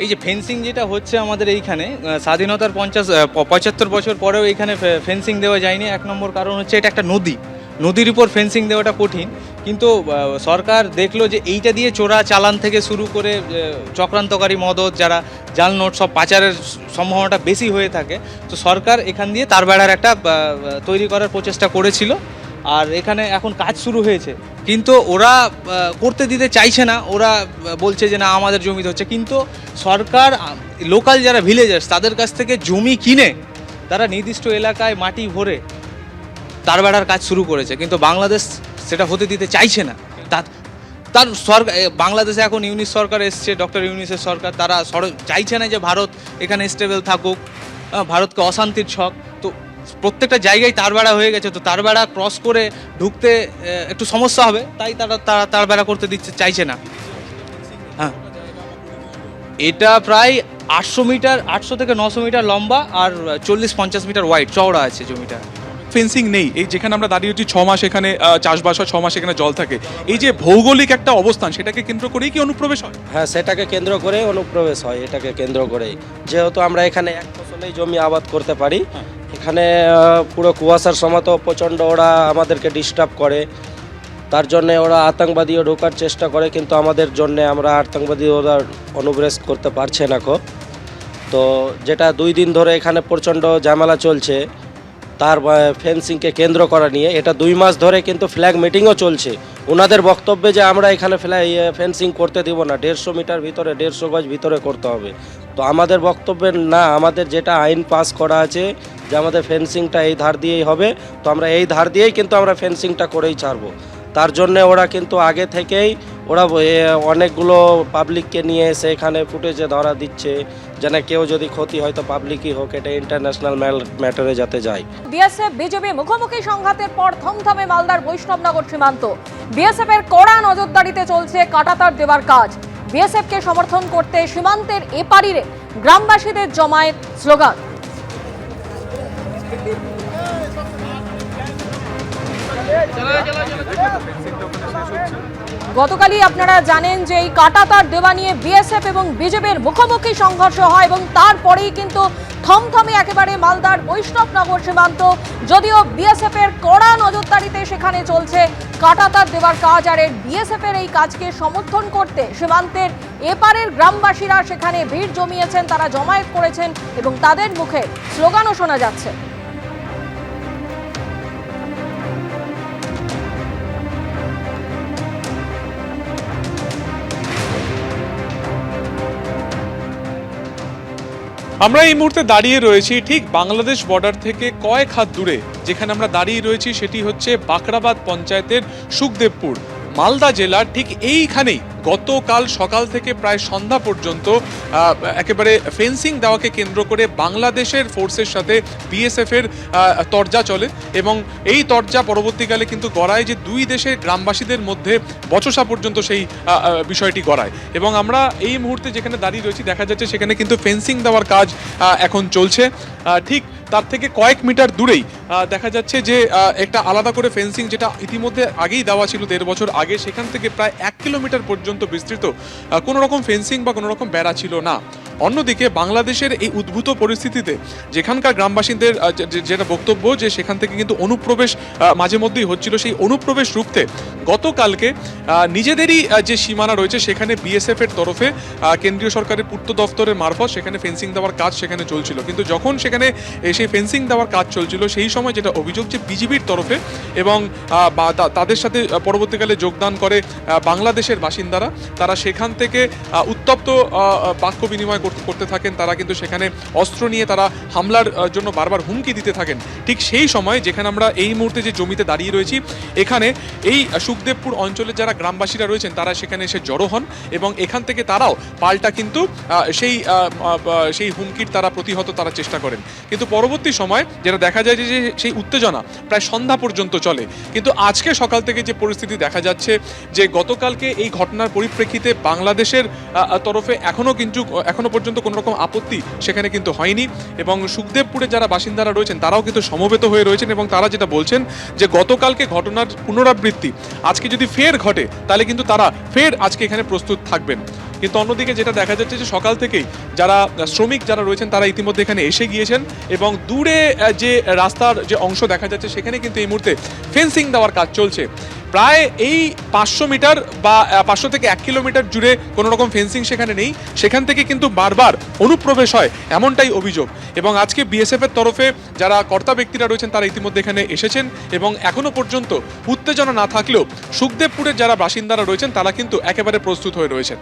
এই যে ফেন্সিং যেটা হচ্ছে আমাদের এইখানে স্বাধীনতার 75 বছর পরেও এইখানে ফেন্সিং দেওয়া যায়নি। এক নম্বর কারণ হচ্ছে এটা একটা নদীর উপর ফেন্সিং দেওয়াটা কঠিন, কিন্তু সরকার দেখলো যে এইটা দিয়ে চোরা চালান থেকে শুরু করে চক্রান্তকারী মদত যারা জাল নোট সব পাচারের সম্ভাবনাটা বেশি হয়ে থাকে। তো সরকার এখান দিয়ে তার বেড়ার একটা তৈরি করার প্রচেষ্টা করেছিল, আর এখানে এখন কাজ শুরু হয়েছে, কিন্তু ওরা করতে দিতে চাইছে না। ওরা বলছে যে না আমাদের জমিতে হচ্ছে, কিন্তু সরকার লোকাল যারা ভিলেজার্স তাদের কাছ থেকে জমি কিনে তারা নির্দিষ্ট এলাকায় মাটি ভরে তার বেড়ার কাজ শুরু করেছে, কিন্তু বাংলাদেশ সেটা হতে দিতে চাইছে না। তার সরকার, বাংলাদেশে এখন ইউনিস সরকার এসছে, ডক্টর ইউনিসের সরকার, তারা চাইছে না যে ভারত এখানে স্টেবল থাকুক, ভারতকে অশান্তির ছক। তো প্রত্যেকটা জায়গায় তার বেড়া হয়ে গেছে, তো তার বেড়া ক্রস করে ঢুকতে একটু সমস্যা হবে, তাই তারা তার বেড়া করতে দিচ্ছে চাইছে না। হ্যাঁ, এটা প্রায় 800 থেকে 900 মিটার লম্বা আর 40-50 মিটার ওয়াইড চওড়া আছে জমিটা। ফেন্সিং নেই, এই যেখানে আমরা দাঁড়িয়ে হচ্ছি 6 মাস এখানে চাষবাস হয়, 6 মাস এখানে জল থাকে, এই যে ভৌগোলিক একটা অবস্থান সেটাকে কেন্দ্র করেই কি অনুপ্রবেশ হয়? হ্যাঁ, সেটাকে কেন্দ্র করে অনুপ্রবেশ হয়, এটাকে কেন্দ্র করেই। যেহেতু আমরা এখানে এক ফসলেই জমি আবাদ করতে পারি, এখানে পুরো কুয়াশার সময় তো প্রচণ্ড ওরা আমাদেরকে ডিস্টার্ব করে, তার জন্যে ওরা আতঙ্কবাদীও ঢোকার চেষ্টা করে, কিন্তু আমাদের জন্যে আমরা আতঙ্কবাদী ওরা অনুপ্রবেশ করতে পারছে না। তো যেটা 2 দিন ধরে এখানে প্রচণ্ড ঝামেলা চলছে তার ফেন্সিংকে কেন্দ্র করা নিয়ে, এটা 2 মাস ধরে কিন্তু ফ্ল্যাগ মিটিংও চলছে। ওনাদের বক্তব্যে যে আমরা এখানে ফেন্সিং করতে দিব না, 150 মিটার ভিতরে 150 গজ ভিতরে করতে হবে। তো আমাদের বক্তব্যে না, আমাদের যেটা আইন পাস করা আছে যে আমাদের ফেন্সিংটা এই ধার দিয়েই হবে, তো আমরা এই ধার দিয়েই কিন্তু আমরা ফেন্সিংটা করেই ছাড়বো। তার জন্যে ওরা কিন্তু আগে থেকেই ওরা অনেকগুলো পাবলিককে নিয়ে এসে এখানে ফুটেজে ধরা দিচ্ছে, যেন কেউ যদি ক্ষতি হয় তো পাবলিকই হোক, এটা ইন্টারন্যাশনাল ম্যাটারে যাতে যায়। বিএসএফ বিজেপি মুখোমুখি সংঘাতের পর থমথমে মালদার বৈষ্ণবনগর সীমান্ত। বিএসএফ এর কড়া নজরদারিতে চলছে কাঁটাতার দেওয়ার কাজ। বিএসএফ কে সমর্থন করতে সীমান্তের এপারিরে গ্রামবাসীদের জমায়েত, স্লোগান। গতকালই আপনারা জানেন যে এই কাঁটাতার দেওয়া নিয়ে বিএসএফ এবং বিজেপির মুখোমুখি সংঘর্ষ হয়, এবং তারপরেই কিন্তু থমথমে একেবারে মালদার বৈষ্ণবনগর সীমান্ত। যদিও বিএসএফ এর কড়া নজরদারিতে সেখানে চলছে কাঁটাতার দেওয়ার কাজ, আর বিএসএফ এর এই কাজকে সমর্থন করতে সীমান্তের এপারের গ্রামবাসীরা সেখানে ভিড় জমিয়েছেন, তারা জমায়েত করেছেন এবং তাদের মুখে স্লোগানও শোনা যাচ্ছে। আমরা এই মুহূর্তে দাঁড়িয়ে রয়েছি ঠিক বাংলাদেশ বর্ডার থেকে কয়েক হাত দূরে। যেখানে আমরা দাঁড়িয়ে রয়েছি সেটি হচ্ছে বাকরাবাদ পঞ্চায়েতের সুখদেবপুর, মালদা জেলার ঠিক এইখানেই গতকাল সকাল থেকে প্রায় সন্ধ্যা পর্যন্ত একেবারে ফেন্সিং দেওয়াকে কেন্দ্র করে বাংলাদেশের ফোর্সের সাথে বিএসএফ এর তরজা চলে, এবং এই তরজা পরবর্তীকালে কিন্তু গড়ায় যে 2 দেশের গ্রামবাসীদের মধ্যে বচসা পর্যন্ত সেই বিষয়টি গড়ায়। এবং আমরা এই মুহূর্তে যেখানে দাঁড়িয়ে রয়েছি দেখা যাচ্ছে সেখানে কিন্তু ফেন্সিং দেওয়ার কাজ এখন চলছে। ঠিক তার থেকে কয়েক মিটার দূরেই দেখা যাচ্ছে যে একটা আলাদা করে ফেন্সিং, যেটা ইতিমধ্যে আগেই দেওয়া ছিল 1.5 বছর আগে, সেখান থেকে প্রায় 1 কিলোমিটার পর্যন্ত বিস্তৃত কোনো রকম ফেন্সিং বা কোনো রকম বেড়া ছিল না। অন্যদিকে বাংলাদেশের এই উদ্ভূত পরিস্থিতিতে যেখানকার গ্রামবাসীদের যেটা বক্তব্য যে সেখান থেকে কিন্তু অনুপ্রবেশ মাঝে মধ্যেই হচ্ছিল, সেই অনুপ্রবেশ রুখতে গতকালকে নিজেদেরই যে সীমানা রয়েছে সেখানে বিএসএফ এর তরফে কেন্দ্রীয় সরকারের পূর্ত দফতরের মারফত সেখানে ফেন্সিং দেওয়ার কাজ সেখানে চলছিল। কিন্তু যখন সেখানে সেই ফেন্সিং দেওয়ার কাজ চলছিল সেই সময় যেটা অভিযোগ যে বিজিবির তরফে এবং তাদের সাথে পরবর্তীকালে যোগদান করে বাংলাদেশের বাসিন্দারা, তারা সেখান থেকে উত্তপ্ত বাক্য বিনিময় করতে থাকেন। তারা কিন্তু সেখানে অস্ত্র নিয়ে তারা হামলার জন্য বারবার হুমকি দিতে থাকেন। ঠিক সেই সময় যেখানে আমরা এই মুহূর্তে যে জমিতে দাঁড়িয়ে রয়েছি, এখানে এই সুখদেবপুর অঞ্চলের যারা গ্রামবাসীরা রয়েছেন তারা সেখানে এসে জড়ো হন, এবং এখান থেকে তারাও পাল্টা কিন্তু সেই হুমকির তারা প্রতিহত তারা চেষ্টা করেন। কিন্তু পরবর্তী সময় যেটা দেখা যায় যে সেই উত্তেজনা প্রায় সন্ধ্যা পর্যন্ত চলে। কিন্তু আজকে সকাল থেকে যে পরিস্থিতি দেখা যাচ্ছে যে গতকালকে এই ঘটনার পরিপ্রেক্ষিতে বাংলাদেশের তরফে এখনো পর্যন্ত কোনো রকম আপত্তি সেখানে কিন্তু হয়নি, এবং সুখদেবপুরে যারা বাসিন্দারা রয়েছেন তারাও কিন্তু সমবেত হয়ে রয়েছেন, এবং তারা যেটা বলছেন যে গতকালকে ঘটনার পুনরাবৃত্তি আজকে যদি ফের ঘটে তাহলে কিন্তু তারা ফের আজকে এখানে প্রস্তুত থাকবেন। কিন্তু অন্যদিকে যেটা দেখা যাচ্ছে যে সকাল থেকেই যারা শ্রমিক যারা রয়েছেন তারা ইতিমধ্যে এখানে এসে গিয়েছেন এবং দূরে যে রাস্তার যে অংশ দেখা যাচ্ছে সেখানে কিন্তু এই মুহূর্তে ফেন্সিং দেওয়ার কাজ চলছে। প্রায় এই 500 মিটার বা 500 থেকে 1 কিলোমিটার জুড়ে কোনো রকম ফেন্সিং সেখানে নেই, সেখান থেকে কিন্তু বারবার অনুপ্রবেশ হয় এমনটাই অভিযোগ। এবং আজকে বিএসএফ এর তরফে যারা কর্তা ব্যক্তিরা রয়েছেন তারা ইতিমধ্যে এখানে এসেছেন এবং এখনো পর্যন্ত উত্তেজনা না থাকলেও সুখদেবপুরের যারা বাসিন্দারা রয়েছেন তারা কিন্তু একেবারে প্রস্তুত হয়ে রয়েছেন।